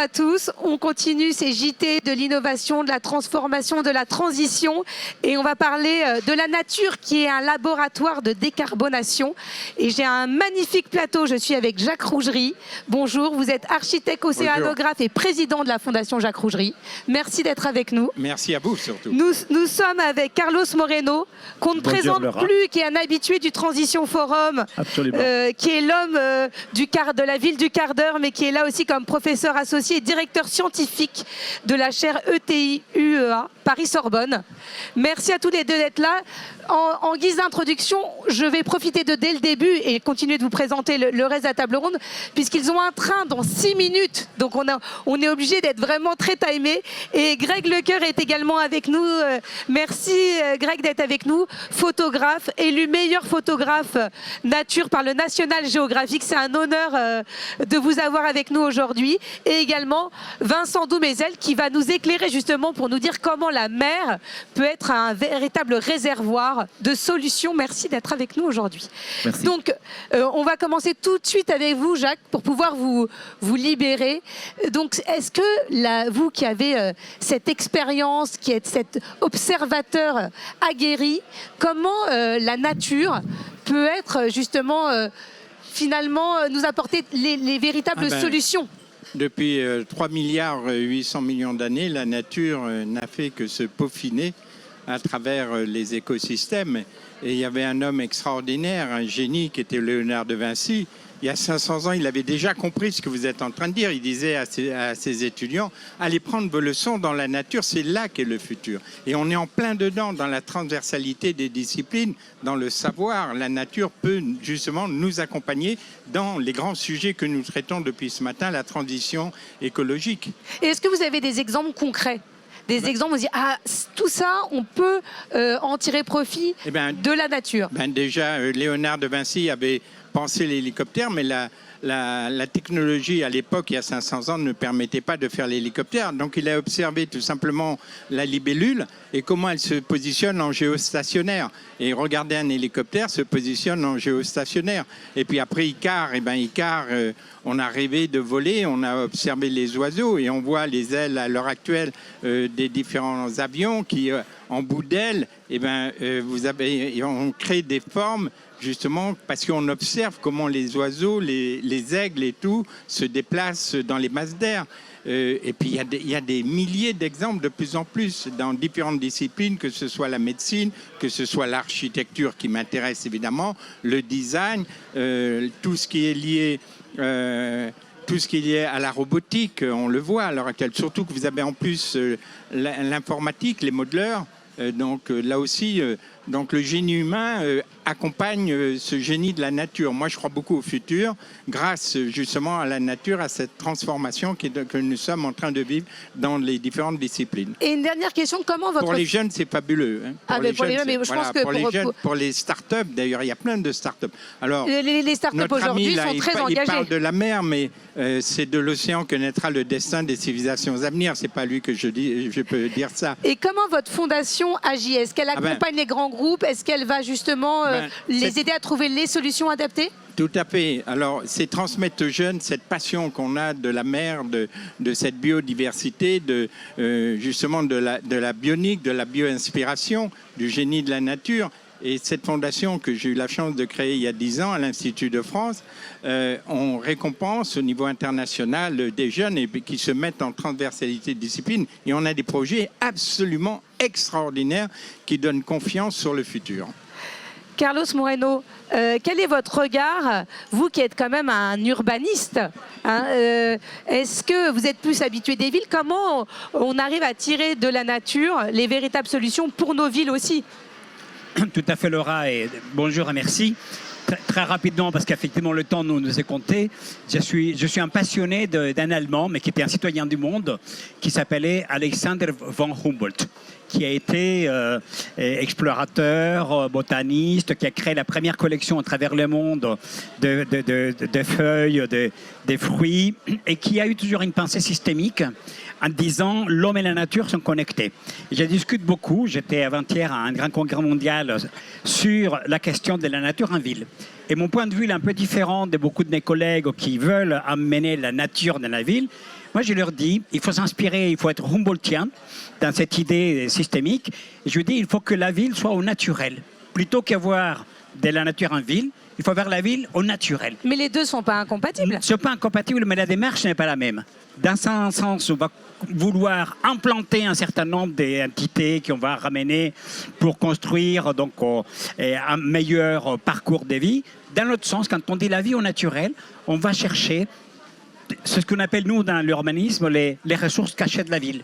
à tous, on continue ces JT de l'innovation, de la transformation, de la transition et on va parler de la nature qui est un laboratoire de décarbonation et j'ai un magnifique plateau, je suis avec Jacques Rougerie. Bonjour, vous êtes architecte océanographe et président de la Fondation Jacques Rougerie. Merci d'être avec nous. Merci à vous surtout. Nous sommes avec Carlos Moreno, qu'on ne présente plus, qui est un habitué du Transition Forum, qui est l'homme de la ville du quart d'heure, mais qui est là aussi comme professeur associé et directeur scientifique de la chaire ETI-UEA Paris-Sorbonne. Merci à tous les deux d'être là. En guise d'introduction, je vais profiter de dès le début et continuer de vous présenter le reste de la table ronde, puisqu'ils ont un train dans 6 minutes. Donc on est obligé d'être vraiment très timé. Et Greg Lecoeur est également avec nous. Merci Greg d'être avec nous. Photographe, élu meilleur photographe nature par le National Geographic. C'est un honneur de vous avoir avec nous aujourd'hui. Et également Vincent Doumézel qui va nous éclairer justement pour nous dire comment la mer peut être un véritable réservoir de solutions. Merci d'être avec nous aujourd'hui. Donc, on va commencer tout de suite avec vous, Jacques, pour pouvoir vous libérer. Donc, est-ce que vous qui avez cette expérience, qui êtes cet observateur aguerri, comment la nature peut être justement, finalement, nous apporter les véritables solutions? Depuis 3 milliards 800 millions d'années, la nature n'a fait que se peaufiner à travers les écosystèmes. Et il y avait un homme extraordinaire, un génie qui était Léonard de Vinci. Il y a 500 ans, il avait déjà compris ce que vous êtes en train de dire. Il disait à ses étudiants, allez prendre vos leçons dans la nature, c'est là qu'est le futur. Et on est en plein dedans, dans la transversalité des disciplines, dans le savoir. La nature peut justement nous accompagner dans les grands sujets que nous traitons depuis ce matin, la transition écologique. Et est-ce que vous avez des exemples concrets? Des exemples, on se dit, ah, tout ça, on peut en tirer profit de la nature. Déjà, Léonard de Vinci avait pensé l'hélicoptère, mais la technologie à l'époque, il y a 500 ans, ne permettait pas de faire l'hélicoptère. Donc il a observé tout simplement la libellule et comment elle se positionne en géostationnaire. Et regarder un hélicoptère se positionne en géostationnaire. Et puis après Icare, Icare, on a rêvé de voler, on a observé les oiseaux et on voit les ailes à l'heure actuelle des différents avions qui, en bout d'aile, on crée des formes justement parce qu'on observe comment les oiseaux, les aigles et tout se déplacent dans les masses d'air. Et puis il y a des milliers d'exemples de plus en plus dans différentes disciplines, que ce soit la médecine, que ce soit l'architecture qui m'intéresse évidemment, le design, tout ce qui est lié à la robotique, on le voit à l'heure actuelle, surtout que vous avez en plus l'informatique, les modeleurs. Donc là aussi, donc le génie humain accompagne ce génie de la nature. Moi, je crois beaucoup au futur, grâce justement à la nature, à cette transformation que nous sommes en train de vivre dans les différentes disciplines. Et une dernière question, comment votre... Pour les jeunes, c'est fabuleux. Hein. Pour les startups, d'ailleurs, il y a plein de startups. Alors, les startups aujourd'hui sont très engagées. Il parle de la mer, mais c'est de l'océan que naîtra le destin des civilisations à venir. C'est pas lui que je peux dire ça. Et comment votre fondation agit? Est-ce qu'elle accompagne les grands groupes? Est-ce qu'elle va justement les aider à trouver les solutions adaptées? Tout à fait. Alors, c'est transmettre aux jeunes cette passion qu'on a de la mer, de cette biodiversité, justement de la bionique, de la bio-inspiration, du génie de la nature. Et cette fondation que j'ai eu la chance de créer il y a 10 ans à l'Institut de France, on récompense au niveau international des jeunes qui se mettent en transversalité de discipline. Et on a des projets absolument extraordinaires qui donnent confiance sur le futur. Carlos Moreno, quel est votre regard, vous qui êtes quand même un urbaniste, hein, est-ce que vous êtes plus habitué des villes? Comment on arrive à tirer de la nature les véritables solutions pour nos villes aussi? Tout à fait, Laura, et bonjour et merci. Très rapidement, parce qu'effectivement le temps nous est compté, je suis un passionné d'un Allemand, mais qui était un citoyen du monde, qui s'appelait Alexander von Humboldt, qui a été explorateur, botaniste, qui a créé la première collection à travers le monde de feuilles, de fruits, et qui a eu toujours une pensée systémique en disant l'homme et la nature sont connectés. Et je discute beaucoup, j'étais avant-hier à un grand congrès mondial sur la question de la nature en ville. Et mon point de vue est un peu différent de beaucoup de mes collègues qui veulent amener la nature dans la ville. Moi, je leur dis, il faut s'inspirer, il faut être Humboldtien dans cette idée systémique. Je dis, il faut que la ville soit au naturel. Plutôt qu'avoir de la nature en ville, il faut faire la ville au naturel. Mais les deux ne sont pas incompatibles. Ils ne sont pas incompatibles, mais la démarche n'est pas la même. Dans un sens, on va vouloir implanter un certain nombre d'entités qu'on va ramener pour construire donc, un meilleur parcours de vie. Dans l'autre sens, quand on dit la vie au naturel, on va chercher ce qu'on appelle, nous, dans l'urbanisme, les ressources cachées de la ville.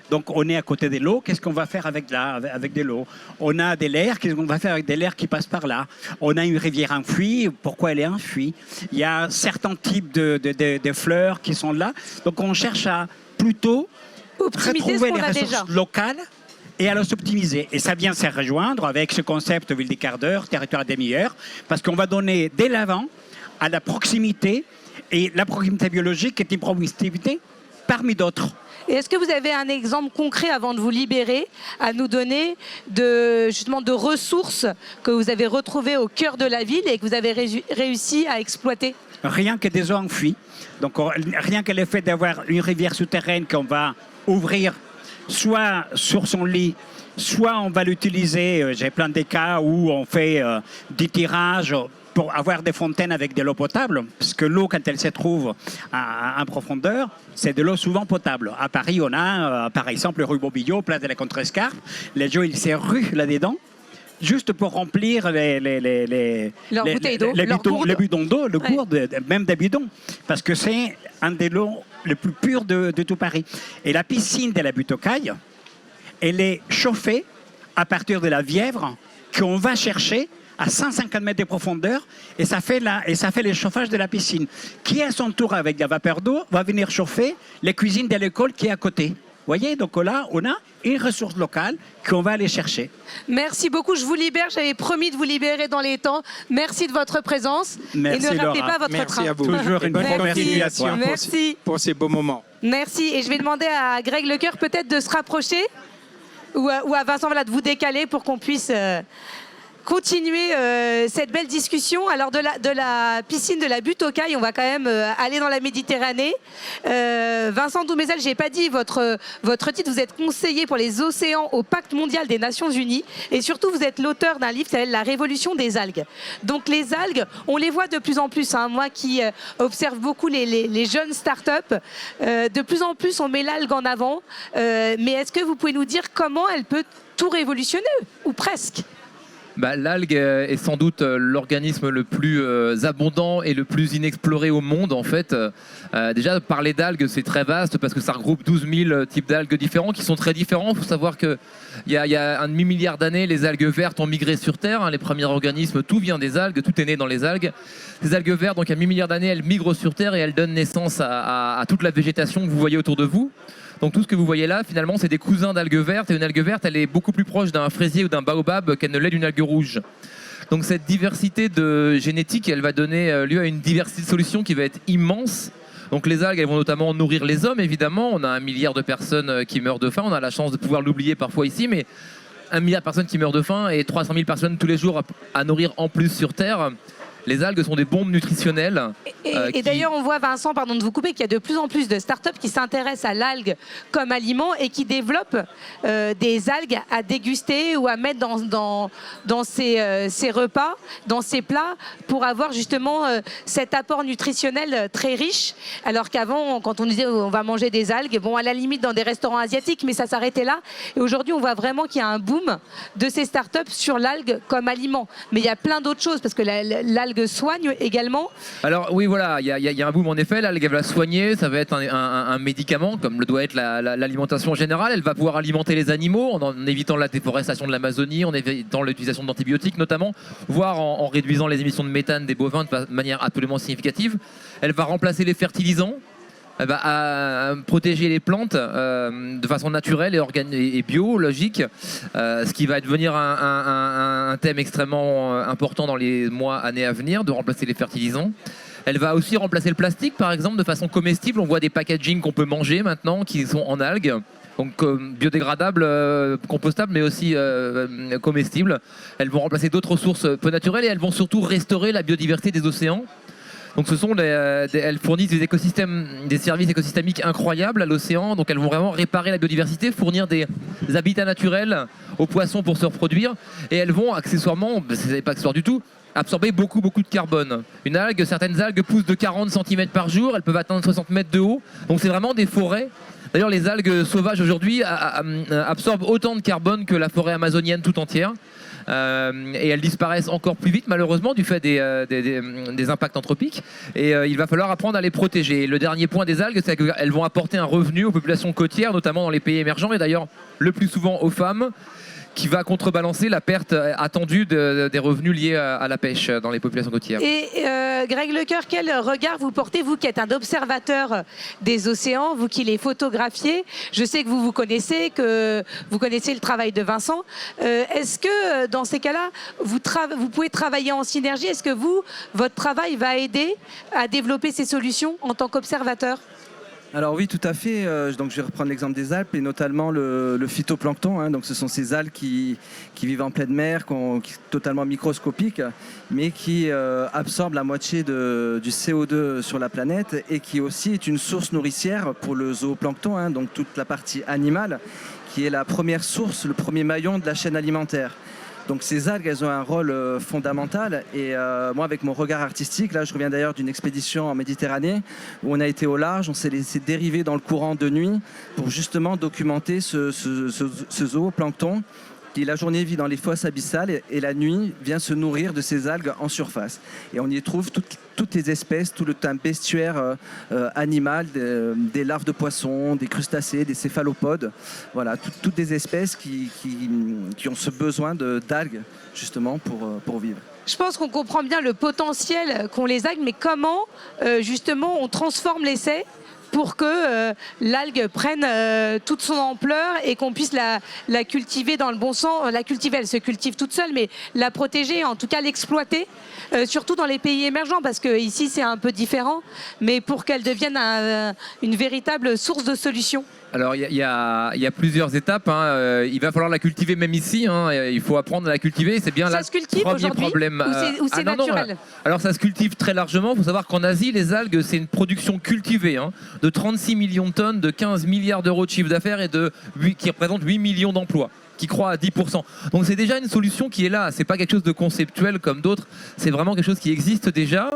Donc, on est à côté de l'eau, qu'est-ce qu'on va faire avec de l'eau? On a de l'air, qu'est-ce qu'on va faire avec de l'air qui passe par là? On a une rivière enfouie, pourquoi elle est enfouie? Il y a certains types de fleurs qui sont là. Donc, on cherche à plutôt retrouver les ressources locales et à les optimiser. Et ça vient se rejoindre avec ce concept ville des quarts d'heure, territoire à demi-heure, parce qu'on va donner dès l'avant à la proximité, et la proximité biologique est une proximité parmi d'autres. Et est-ce que vous avez un exemple concret avant de vous libérer à nous donner de ressources que vous avez retrouvées au cœur de la ville et que vous avez réussi à exploiter? Rien que des eaux enfouies. Donc rien que le fait d'avoir une rivière souterraine qu'on va ouvrir soit sur son lit, soit on va l'utiliser. J'ai plein de cas où on fait des tirages pour avoir des fontaines avec de l'eau potable, parce que l'eau, quand elle se trouve en profondeur, c'est de l'eau souvent potable. À Paris, on a, par exemple, rue Bobillot, place de la Contrescarpe. Les gens, ils se ruent là-dedans, juste pour remplir les bidons d'eau, le gourde, même des bidons, parce que c'est un des lots le plus pur de tout Paris. Et la piscine de la butte aux Cailles, elle est chauffée à partir de la Vièvre qu'on va chercher à 150 mètres de profondeur, et ça fait le chauffage de la piscine, qui à son tour, avec la vapeur d'eau, va venir chauffer les cuisines de l'école qui est à côté. Vous voyez, donc là, on a une ressource locale qu'on va aller chercher. Merci beaucoup, je vous libère, j'avais promis de vous libérer dans les temps. Merci de votre présence. Merci, et ne ratez pas votre Merci train. à vous. Toujours une bonne bonne continuation pour ces beaux moments. Merci, et je vais demander à Greg Lecoeur peut-être de se rapprocher, ou à Vincent de vous décaler pour qu'on puisse continuer cette belle discussion. Alors de la piscine de la butte aux Cailles, on va quand même aller dans la Méditerranée. Vincent Doumézel, je n'ai pas dit votre titre, vous êtes conseiller pour les océans au Pacte mondial des Nations Unies, et surtout vous êtes l'auteur d'un livre qui s'appelle La révolution des algues. Donc les algues, on les voit de plus en plus, hein. Moi qui observe beaucoup les jeunes start-up, de plus en plus on met l'algue en avant, mais est-ce que vous pouvez nous dire comment elle peut tout révolutionner, ou presque? L'algue est sans doute l'organisme le plus abondant et le plus inexploré au monde en fait. Déjà parler d'algues c'est très vaste parce que ça regroupe 12 000 types d'algues différents qui sont très différents. Il faut savoir qu'il y a un demi-milliard d'années les algues vertes ont migré sur Terre, hein. Les premiers organismes, tout vient des algues, tout est né dans les algues. Ces algues vertes, donc il y a un demi-milliard d'années, elles migrent sur Terre et elles donnent naissance à toute la végétation que vous voyez autour de vous. Donc tout ce que vous voyez là, finalement, c'est des cousins d'algues vertes. Et une algue verte, elle est beaucoup plus proche d'un fraisier ou d'un baobab qu'elle ne l'est d'une algue rouge. Donc cette diversité de génétique, elle va donner lieu à une diversité de solutions qui va être immense. Donc les algues, elles vont notamment nourrir les hommes, évidemment. On a 1 milliard de personnes qui meurent de faim. On a la chance de pouvoir l'oublier parfois ici, mais 1 milliard de personnes qui meurent de faim et 300 000 personnes tous les jours à nourrir en plus sur Terre. Les algues sont des bombes nutritionnelles. Et d'ailleurs, on voit, Vincent, pardon de vous couper, qu'il y a de plus en plus de startups qui s'intéressent à l'algue comme aliment et qui développent des algues à déguster ou à mettre dans ses repas, dans ses plats, pour avoir justement cet apport nutritionnel très riche. Alors qu'avant, quand on disait on va manger des algues, bon, à la limite dans des restaurants asiatiques, mais ça s'arrêtait là. Et aujourd'hui, on voit vraiment qu'il y a un boom de ces startups sur l'algue comme aliment. Mais il y a plein d'autres choses, parce que l'algue soigne également. Alors oui, voilà, il y a un boom en effet. L'algue, elle va soigner, ça va être un médicament, comme le doit être l'alimentation générale. Elle va pouvoir alimenter les animaux en évitant la déforestation de l'Amazonie, en évitant l'utilisation d'antibiotiques notamment, voire en réduisant les émissions de méthane des bovins de manière absolument significative. Elle va remplacer les fertilisants. Elle va protéger les plantes de façon naturelle et biologique, ce qui va devenir un thème extrêmement important dans les mois, années à venir, de remplacer les fertilisants. Elle va aussi remplacer le plastique, par exemple, de façon comestible. On voit des packagings qu'on peut manger maintenant qui sont en algues, donc biodégradables, compostables, mais aussi comestibles. Elles vont remplacer d'autres ressources peu naturelles et elles vont surtout restaurer la biodiversité des océans. Donc elles fournissent des services écosystémiques incroyables à l'océan. Donc elles vont vraiment réparer la biodiversité, fournir des habitats naturels aux poissons pour se reproduire. Et elles vont accessoirement, c'est pas accessoire du tout, absorber beaucoup de carbone. Certaines algues poussent de 40 cm par jour, elles peuvent atteindre 60 mètres de haut. Donc c'est vraiment des forêts. D'ailleurs, les algues sauvages aujourd'hui absorbent autant de carbone que la forêt amazonienne tout entière. Et elles disparaissent encore plus vite malheureusement du fait des impacts anthropiques, et il va falloir apprendre à les protéger. Et le dernier point des algues, c'est qu'elles vont apporter un revenu aux populations côtières, notamment dans les pays émergents, et d'ailleurs le plus souvent aux femmes, qui va contrebalancer la perte attendue des revenus liés à la pêche dans les populations côtières. Et Greg Lecoeur, quel regard vous portez, vous qui êtes un observateur des océans, vous qui les photographiez? Je sais que vous connaissez le travail de Vincent. Est-ce que dans ces cas-là, vous pouvez travailler en synergie? Est-ce que votre travail va aider à développer ces solutions en tant qu'observateur? Alors oui, tout à fait. Donc je vais reprendre l'exemple des Alpes et notamment le phytoplancton. Hein. Donc ce sont ces algues qui vivent en pleine mer, qui sont totalement microscopiques, mais qui absorbent la moitié du CO2 sur la planète, et qui aussi est une source nourricière pour le zooplancton, hein, donc toute la partie animale, qui est la première source, le premier maillon de la chaîne alimentaire. Donc ces algues, elles ont un rôle fondamental, et moi avec mon regard artistique, là je reviens d'ailleurs d'une expédition en Méditerranée où on a été au large, on s'est laissé dériver dans le courant de nuit pour justement documenter ce zooplancton qui la journée vit dans les fosses abyssales et la nuit vient se nourrir de ces algues en surface. Et on y trouve toutes les espèces, tout le bestiaire animal, des larves de poissons, des crustacés, des céphalopodes. Voilà, toutes des espèces qui ont ce besoin d'algues justement pour vivre. Je pense qu'on comprend bien le potentiel qu'ont les algues, mais comment justement on transforme l'essai pour que l'algue prenne toute son ampleur et qu'on puisse la cultiver dans le bon sens. La cultiver, elle se cultive toute seule, mais la protéger, en tout cas l'exploiter, surtout dans les pays émergents, parce qu'ici c'est un peu différent, mais pour qu'elle devienne une véritable source de solutions. Alors il y a plusieurs étapes, hein. Il va falloir la cultiver même ici, hein. Il faut apprendre à la cultiver, c'est bien là le premier problème. Ou c'est naturel? Alors ça se cultive très largement, il faut savoir qu'en Asie les algues c'est une production cultivée, hein, de 36 millions de tonnes, de 15 milliards d'euros de chiffre d'affaires et qui représente 8 millions d'emplois, qui croît à 10%. Donc c'est déjà une solution qui est là, c'est pas quelque chose de conceptuel comme d'autres, c'est vraiment quelque chose qui existe déjà.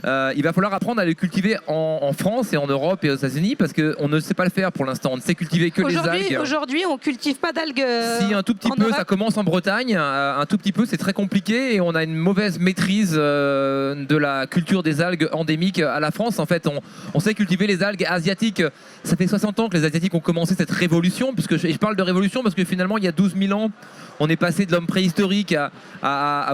Il va falloir apprendre à le cultiver en France et en Europe et aux États-Unis, parce qu'on ne sait pas le faire pour l'instant, on ne sait cultiver que les algues. Aujourd'hui on cultive pas d'algues Si, un tout petit peu, Europe. Ça commence en Bretagne, un tout petit peu, c'est très compliqué et on a une mauvaise maîtrise de la culture des algues endémiques à la France. En fait, on sait cultiver les algues asiatiques. Ça fait 60 ans que les Asiatiques ont commencé cette révolution, puisque je parle de révolution parce que finalement il y a 12 000 ans, on est passé de l'homme préhistorique à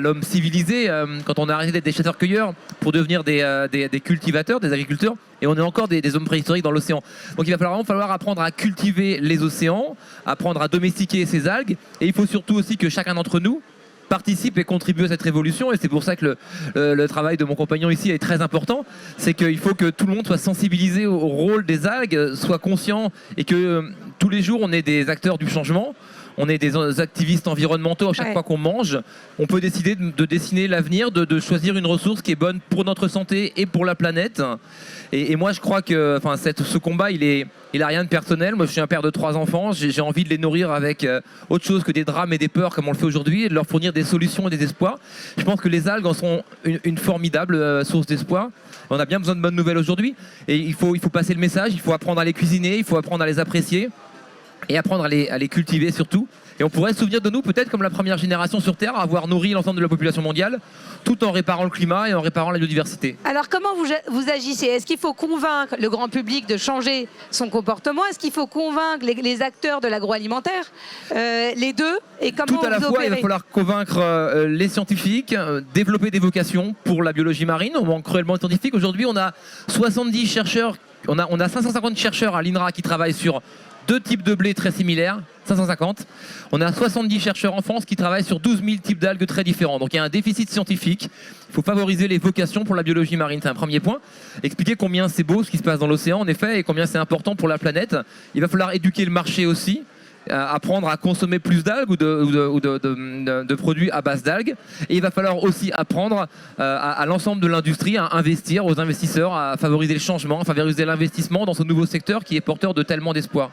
l'homme civilisé, quand on a arrêté d'être des chasseurs-cueilleurs pour devenir des cultivateurs, des agriculteurs, et on est encore des hommes préhistoriques dans l'océan. Donc il va falloir apprendre à cultiver les océans, apprendre à domestiquer ces algues, et il faut surtout aussi que chacun d'entre nous participe et contribue à cette révolution, et c'est pour ça que le travail de mon compagnon ici est très important. C'est qu'il faut que tout le monde soit sensibilisé au rôle des algues, soit conscient, et que tous les jours on est des acteurs du changement, on est des activistes environnementaux. À chaque fois qu'on mange, on peut décider de dessiner l'avenir, de choisir une ressource qui est bonne pour notre santé et pour la planète. Et moi je crois que ce combat il a rien de personnel. Moi je suis un père de 3 enfants, j'ai envie de les nourrir avec autre chose que des drames et des peurs comme on le fait aujourd'hui, et de leur fournir des solutions et des espoirs. Je pense que les algues en sont une formidable source d'espoir. On a bien besoin de bonnes nouvelles aujourd'hui, et il faut passer le message, il faut apprendre à les cuisiner, il faut apprendre à les apprécier et apprendre à les cultiver surtout. Et on pourrait se souvenir de nous peut-être comme la première génération sur Terre à avoir nourri l'ensemble de la population mondiale, tout en réparant le climat et en réparant la biodiversité. Alors comment vous agissez? Est-ce qu'il faut convaincre le grand public de changer son comportement? Est-ce qu'il faut convaincre les acteurs de l'agroalimentaire? Les deux? Et comment tout à la fois, il va falloir convaincre les scientifiques, développer des vocations pour la biologie marine. On manque cruellement de scientifiques. Aujourd'hui, on a 70 chercheurs, on a 550 chercheurs à l'INRA qui travaillent sur 2 types de blé très similaires, 550. On a 70 chercheurs en France qui travaillent sur 12 000 types d'algues très différents. Donc il y a un déficit scientifique. Il faut favoriser les vocations pour la biologie marine, c'est un premier point. Expliquer combien c'est beau ce qui se passe dans l'océan, en effet, et combien c'est important pour la planète. Il va falloir éduquer le marché aussi. apprendre à consommer plus d'algues ou de produits à base d'algues. Et il va falloir aussi apprendre à l'ensemble de l'industrie à investir, aux investisseurs, à favoriser le changement, à favoriser l'investissement dans ce nouveau secteur qui est porteur de tellement d'espoir.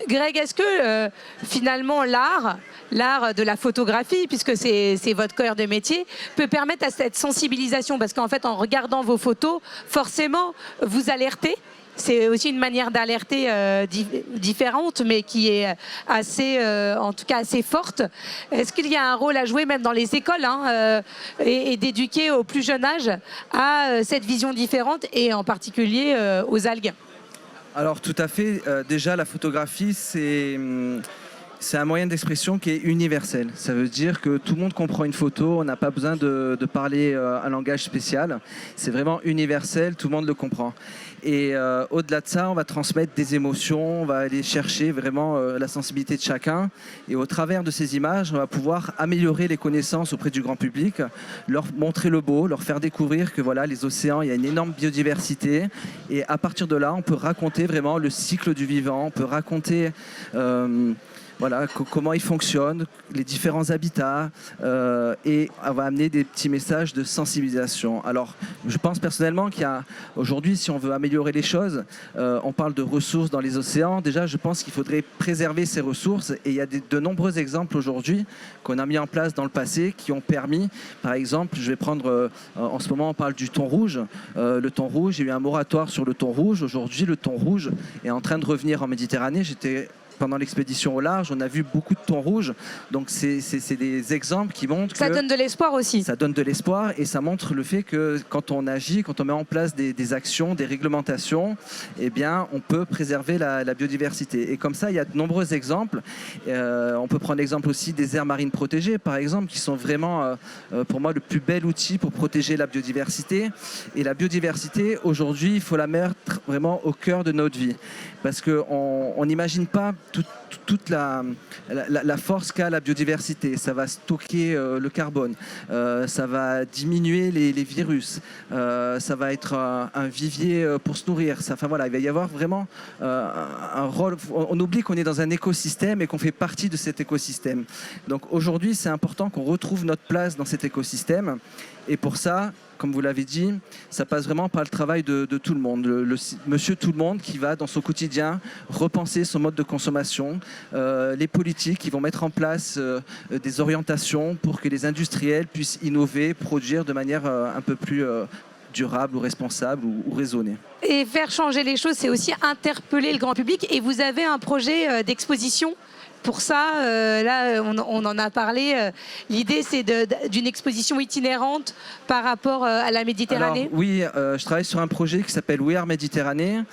Greg, est-ce que finalement l'art de la photographie, puisque c'est votre cœur de métier, peut permettre à cette sensibilisation? Parce qu'en fait, en regardant vos photos, forcément, vous alertez. C'est aussi une manière d'alerter différente, mais qui est assez, en tout cas assez forte. Est-ce qu'il y a un rôle à jouer même dans les écoles et d'éduquer au plus jeune âge à cette vision différente et en particulier aux algues? Alors tout à fait. Déjà, la photographie, c'est un moyen d'expression qui est universel. Ça veut dire que tout le monde comprend une photo, on n'a pas besoin de parler un langage spécial. C'est vraiment universel, tout le monde le comprend. Et au-delà de ça, on va transmettre des émotions, on va aller chercher vraiment la sensibilité de chacun. Et au travers de ces images, on va pouvoir améliorer les connaissances auprès du grand public, leur montrer le beau, leur faire découvrir que voilà, les océans, il y a une énorme biodiversité. Et à partir de là, on peut raconter vraiment le cycle du vivant, on peut raconter voilà, comment ils fonctionnent, les différents habitats, et on va amener des petits messages de sensibilisation. Alors, je pense personnellement qu'il y a, aujourd'hui, si on veut améliorer les choses, on parle de ressources dans les océans. Déjà, je pense qu'il faudrait préserver ces ressources, et il y a de nombreux exemples aujourd'hui qu'on a mis en place dans le passé qui ont permis, par exemple, je vais prendre, en ce moment, on parle du thon rouge. Le thon rouge, il y a eu un moratoire sur le thon rouge. Aujourd'hui, le thon rouge est en train de revenir en Méditerranée. Pendant l'expédition au large, on a vu beaucoup de thon rouge. Donc, c'est des exemples qui montrent que... Ça donne de l'espoir aussi. Ça donne de l'espoir et ça montre le fait que quand on agit, quand on met en place des actions, des réglementations, eh bien, on peut préserver la biodiversité. Et comme ça, il y a de nombreux exemples. On peut prendre l'exemple aussi des aires marines protégées, par exemple, qui sont vraiment, pour moi, le plus bel outil pour protéger la biodiversité. Et la biodiversité, aujourd'hui, il faut la mettre vraiment au cœur de notre vie. Parce qu'on n'imagine pas toute la force qu'a la biodiversité. Ça va stocker le carbone, ça va diminuer les virus, ça va être un vivier pour se nourrir. Enfin, voilà, il va y avoir vraiment un rôle. On oublie qu'on est dans un écosystème et qu'on fait partie de cet écosystème. Donc aujourd'hui, c'est important qu'on retrouve notre place dans cet écosystème. Et pour ça, comme vous l'avez dit, ça passe vraiment par le travail de tout le monde. Monsieur tout le monde qui va, dans son quotidien, repenser son mode de consommation. Les politiques qui vont mettre en place des orientations pour que les industriels puissent innover, produire de manière un peu plus durable ou responsable ou raisonnée. Et faire changer les choses, c'est aussi interpeller le grand public. Et vous avez un projet d'exposition pour ça, là, on en a parlé. L'idée, c'est d'une exposition itinérante par rapport à la Méditerranée. Alors, oui, je travaille sur un projet qui s'appelle We Are Méditerranée.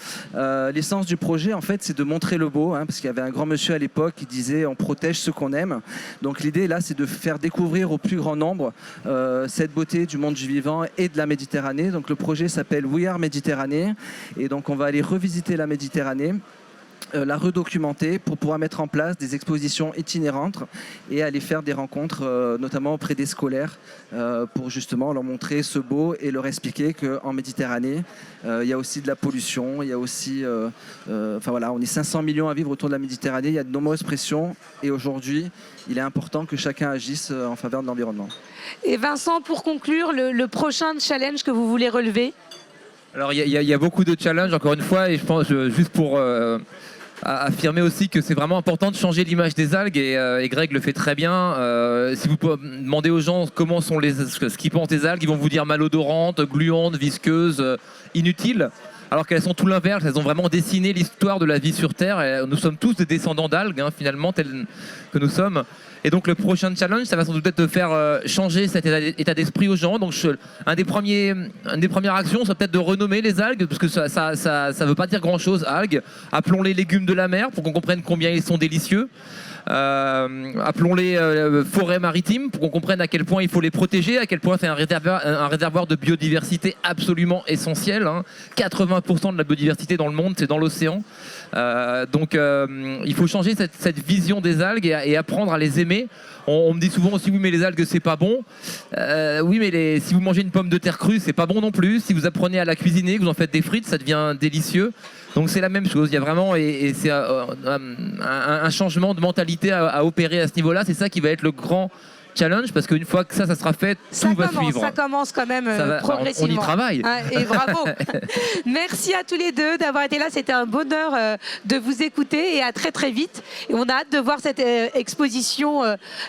L'essence du projet, en fait, c'est de montrer le beau, parce qu'il y avait un grand monsieur à l'époque qui disait « on protège ce qu'on aime ». Donc l'idée, là, c'est de faire découvrir au plus grand nombre cette beauté du monde du vivant et de la Méditerranée. Donc le projet s'appelle We Are Méditerranée. Et donc, on va aller revisiter la Méditerranée, la redocumenter pour pouvoir mettre en place des expositions itinérantes et aller faire des rencontres, notamment auprès des scolaires, pour justement leur montrer ce beau et leur expliquer qu'en Méditerranée, il y a aussi de la pollution, il y a aussi... enfin voilà, on est 500 millions à vivre autour de la Méditerranée, il y a de nombreuses pressions et aujourd'hui, il est important que chacun agisse en faveur de l'environnement. Et Vincent, pour conclure, le prochain challenge que vous voulez relever? Alors il y a beaucoup de challenges, encore une fois, et je pense, juste pour... affirmer aussi que c'est vraiment important de changer l'image des algues et Greg le fait très bien. Si vous demandez aux gens comment sont ce qu'ils pensent des algues, ils vont vous dire malodorantes, gluantes, visqueuses, inutiles. Alors qu'elles sont tout l'inverse, elles ont vraiment dessiné l'histoire de la vie sur Terre. Et nous sommes tous des descendants d'algues, finalement, tels que nous sommes. Et donc le prochain challenge, ça va sans doute être de faire changer cet état d'esprit aux gens. Donc une des premières actions, c'est peut-être de renommer les algues, parce que ça veut pas dire grand-chose, algues. Appelons les légumes de la mer pour qu'on comprenne combien ils sont délicieux. appelons-les forêts maritimes, pour qu'on comprenne à quel point il faut les protéger, à quel point c'est un réservoir de biodiversité absolument essentiel. 80% de la biodiversité dans le monde, c'est dans l'océan. Donc il faut changer cette vision des algues et apprendre à les aimer. On me dit souvent aussi, oui, mais les algues, c'est pas bon. Oui, mais si vous mangez une pomme de terre crue, c'est pas bon non plus. Si vous apprenez à la cuisiner, que vous en faites des frites, ça devient délicieux. Donc c'est la même chose. Il y a vraiment, et c'est un changement de mentalité à opérer à ce niveau-là. C'est ça qui va être le grand challenge, parce qu'une fois que ça sera fait, tout va suivre. Ça commence quand même progressivement. On y travaille. Et bravo. Merci à tous les deux d'avoir été là. C'était un bonheur de vous écouter et à très très vite. Et on a hâte de voir cette exposition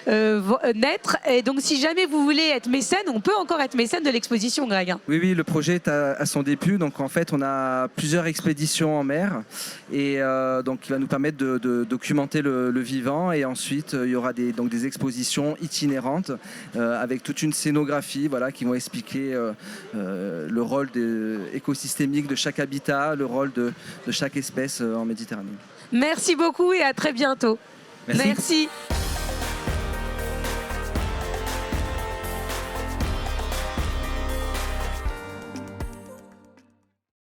naître. Et donc si jamais vous voulez être mécène, on peut encore être mécène de l'exposition, Greg. Oui, le projet est à son début. Donc en fait, on a plusieurs expéditions en mer et donc qui va nous permettre de documenter le vivant. Et ensuite, il y aura des expositions itinérantes avec toute une scénographie qui vont expliquer le rôle écosystémique de chaque habitat, le rôle de chaque espèce en Méditerranée. Merci beaucoup et à très bientôt. Merci. Merci.